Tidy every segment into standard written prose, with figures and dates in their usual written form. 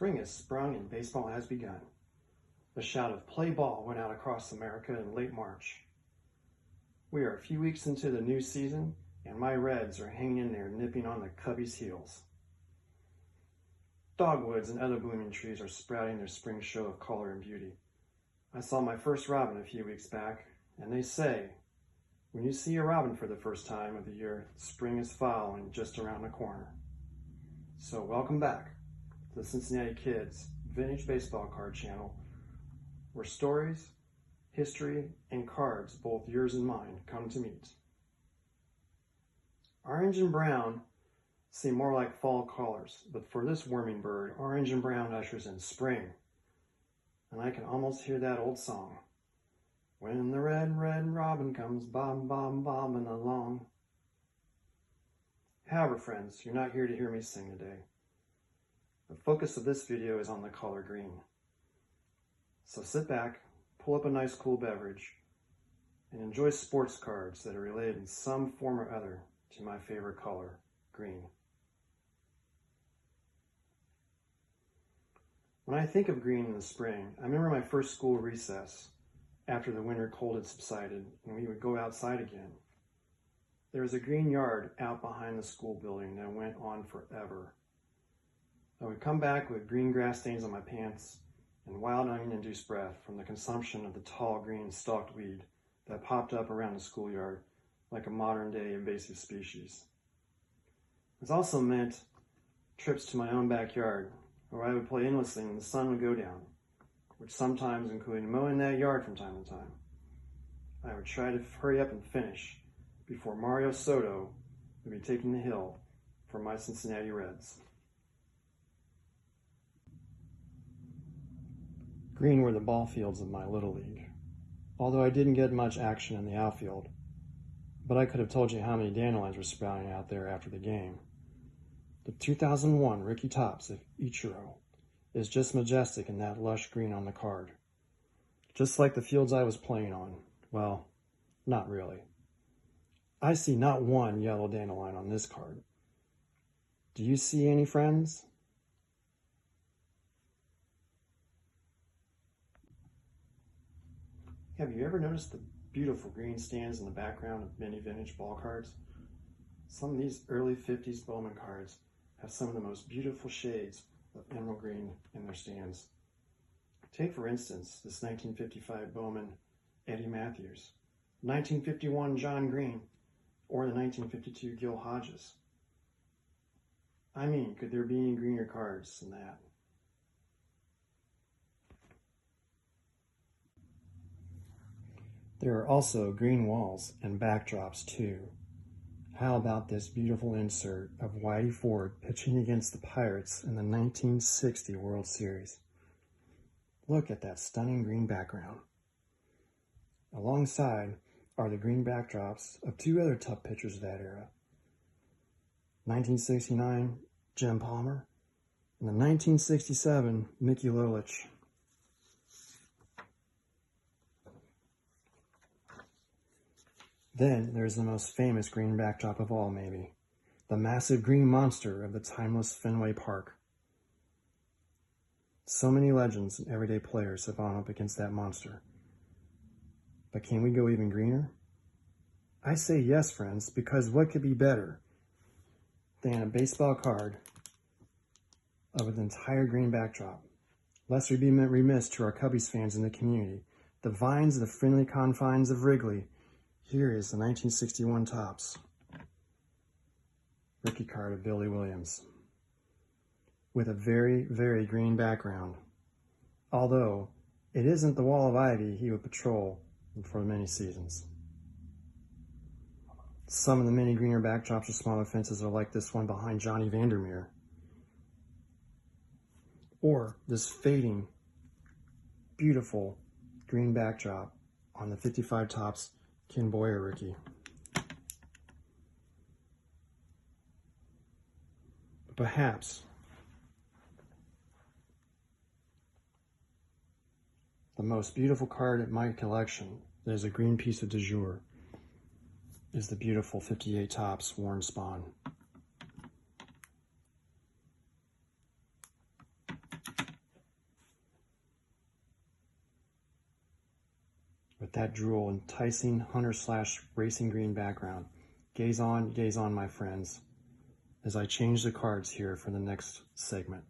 Spring has sprung and baseball has begun. The shout of "play ball" went out across America in late March. We are a few weeks into the new season, and my Reds are hanging in there, nipping on the Cubbies' heels. Dogwoods and other blooming trees are sprouting their spring show of color and beauty. I saw my first robin a few weeks back, and they say, when you see a robin for the first time of the year, spring is following just around the corner. So welcome back to the Cincinnati Kids Vintage Baseball Card Channel, where stories, history, and cards, both yours and mine, come to meet. Orange and brown seem more like fall colors, but for this worming bird, orange and brown ushers in spring. And I can almost hear that old song. When the red, red robin comes bobbing along. However, friends, you're not here to hear me sing today. The focus of this video is on the color green. So sit back, pull up a nice cool beverage, and enjoy sports cards that are related in some form or other to my favorite color, green. When I think of green in the spring, I remember my first school recess after the winter cold had subsided and we would go outside again. There was a green yard out behind the school building that went on forever. I would come back with green grass stains on my pants and wild onion-induced breath from the consumption of the tall green stalked weed that popped up around the schoolyard like a modern-day invasive species. This also meant trips to my own backyard, where I would play endlessly and the sun would go down, which sometimes included mowing that yard from time to time. I would try to hurry up and finish before Mario Soto would be taking the hill for my Cincinnati Reds. Green were the ball fields of my Little League, although I didn't get much action in the outfield, but I could have told you how many dandelions were sprouting out there after the game. The 2001 Ricky Topps of Ichiro is just majestic in that lush green on the card. Just like the fields I was playing on. Well, not really. I see not one yellow dandelion on this card. Do you see any, friends? Have you ever noticed the beautiful green stands in the background of many vintage ball cards? Some of these early 50s Bowman cards have some of the most beautiful shades of emerald green in their stands. Take, for instance, this 1955 Bowman Eddie Matthews, 1951 John Green, or the 1952 Gil Hodges. I mean, could there be any greener cards than that? There are also green walls and backdrops too. How about this beautiful insert of Whitey Ford pitching against the Pirates in the 1960 World Series? Look at that stunning green background. Alongside are the green backdrops of two other top pitchers of that era. 1969 Jim Palmer and the 1967 Mickey Lolich. Then there's the most famous green backdrop of all, maybe. The massive green monster of the timeless Fenway Park. So many legends and everyday players have gone up against that monster. But can we go even greener? I say yes, friends, because what could be better than a baseball card of an entire green backdrop? Lest we be remiss to our Cubbies fans in the community. The vines of the friendly confines of Wrigley. Here is the 1961 Topps rookie card of Billy Williams with a very, very green background, although it isn't the wall of ivy he would patrol for many seasons. Some of the many greener backdrops of smaller fences are like this one behind Johnny Vandermeer, or this fading, beautiful green backdrop on the 55 Topps Ken Boyer rookie. Perhaps the most beautiful card in my collection that is a green piece of de jour is the beautiful 58 Topps Warren Spahn. with that drool enticing hunter/racing green background. Gaze on, my friends, as I change the cards here for the next segment.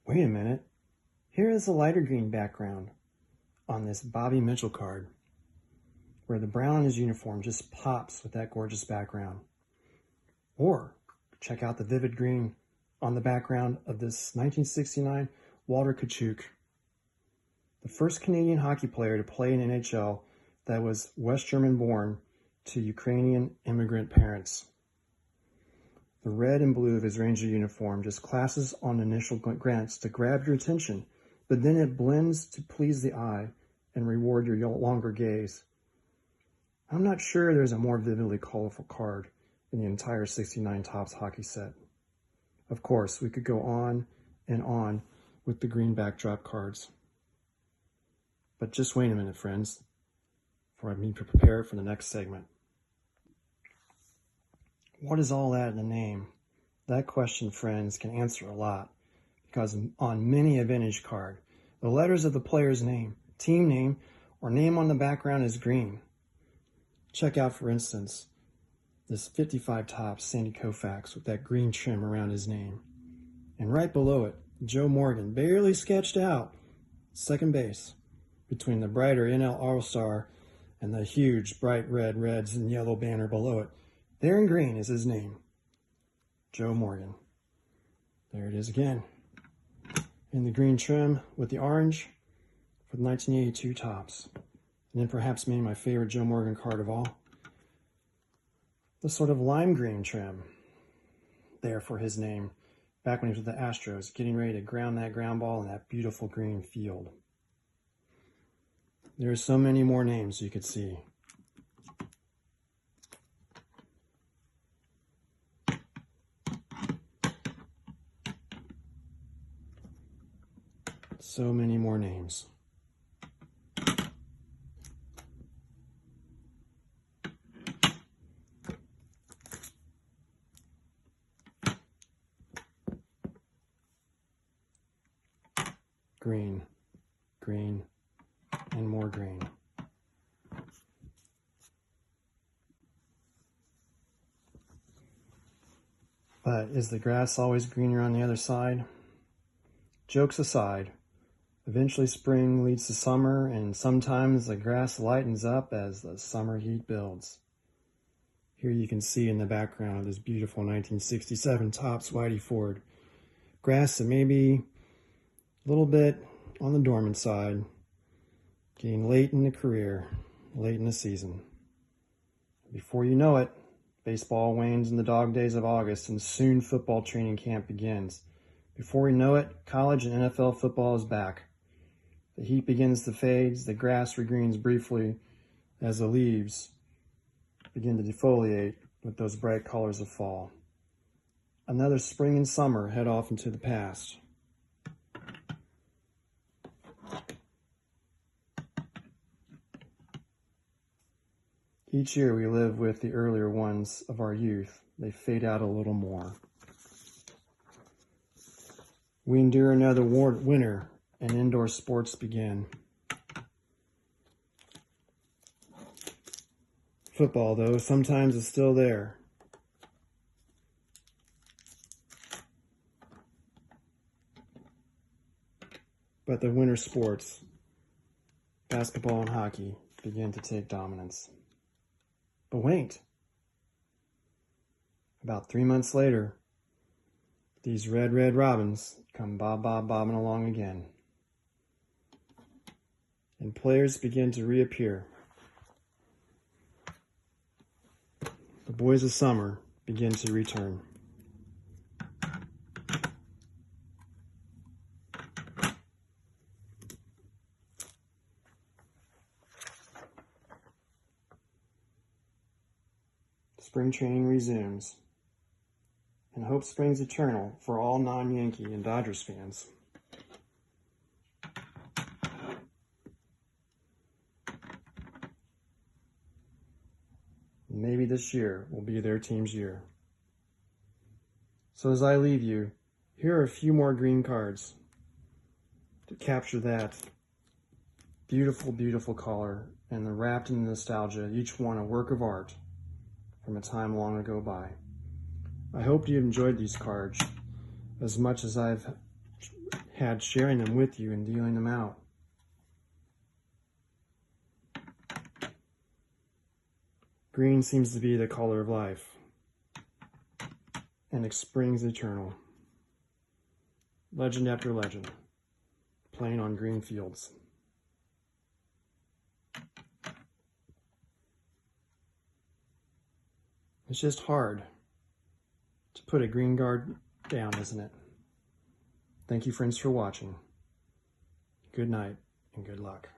Wait a minute. Here is a lighter green background on this Bobby Mitchell card, where the brown on his uniform just pops with that gorgeous background. Or check out the vivid green on the background of this 1969 Walter Tkachuk, the first Canadian hockey player to play in NHL that was West German born to Ukrainian immigrant parents. The red and blue of his Ranger uniform just clashes on initial glance to grab your attention, but then it blends to please the eye and reward your longer gaze. I'm not sure there's a more vividly colorful card in the entire 69 Topps hockey set. Of course, we could go on and on with the green backdrop cards. But just wait a minute, friends, for I need to prepare for the next segment. What is all that in the name? That question, friends, can answer a lot, because on many a vintage card, the letters of the player's name, team name, or name on the background is green. Check out, for instance, this 55 Topps Sandy Koufax with that green trim around his name. And right below it, Joe Morgan, barely sketched out, second base, between the brighter NL All-Star and the huge bright red reds and yellow banner below it. There in green is his name, Joe Morgan. There it is again. In the green trim with the orange for the 1982 Topps. And then perhaps maybe my favorite Joe Morgan card of all, the sort of lime green trim there for his name, back when he was with the Astros, getting ready to ground that ground ball in that beautiful green field. There are so many more names you could see. So many more names. Green, green, and more green. But is the grass always greener on the other side? Jokes aside, eventually spring leads to summer, and sometimes the grass lightens up as the summer heat builds. Here you can see in the background of this beautiful 1967 Topps Whitey Ford. Grass that may be a little bit on the dormant side, getting late in the career, late in the season. Before you know it, baseball wanes in the dog days of August, and soon football training camp begins. Before we know it, college and NFL football is back. The heat begins to fade, the grass regreens briefly as the leaves begin to defoliate with those bright colors of fall. Another spring and summer head off into the past. Each year we live with the earlier ones of our youth. They fade out a little more. We endure another winter and indoor sports begin. Football, though, sometimes is still there. But the winter sports, basketball and hockey, begin to take dominance. But wait. About 3 months later, these red robins come bobbing along again. And players begin to reappear. The boys of summer begin to return. Spring training resumes, and hope springs eternal for all non-Yankee and Dodgers fans. Maybe this year will be their team's year. So as I leave you, here are a few more green cards to capture that Beautiful, beautiful color, and they're wrapped in nostalgia, each one a work of art from a time long ago by. I hope you enjoyed these cards as much as I've had sharing them with you and dealing them out. Green seems to be the color of life, and spring's eternal. Legend after legend, playing on green fields. It's just hard to put a green guard down, isn't it? Thank you, friends, for watching. Good night and good luck.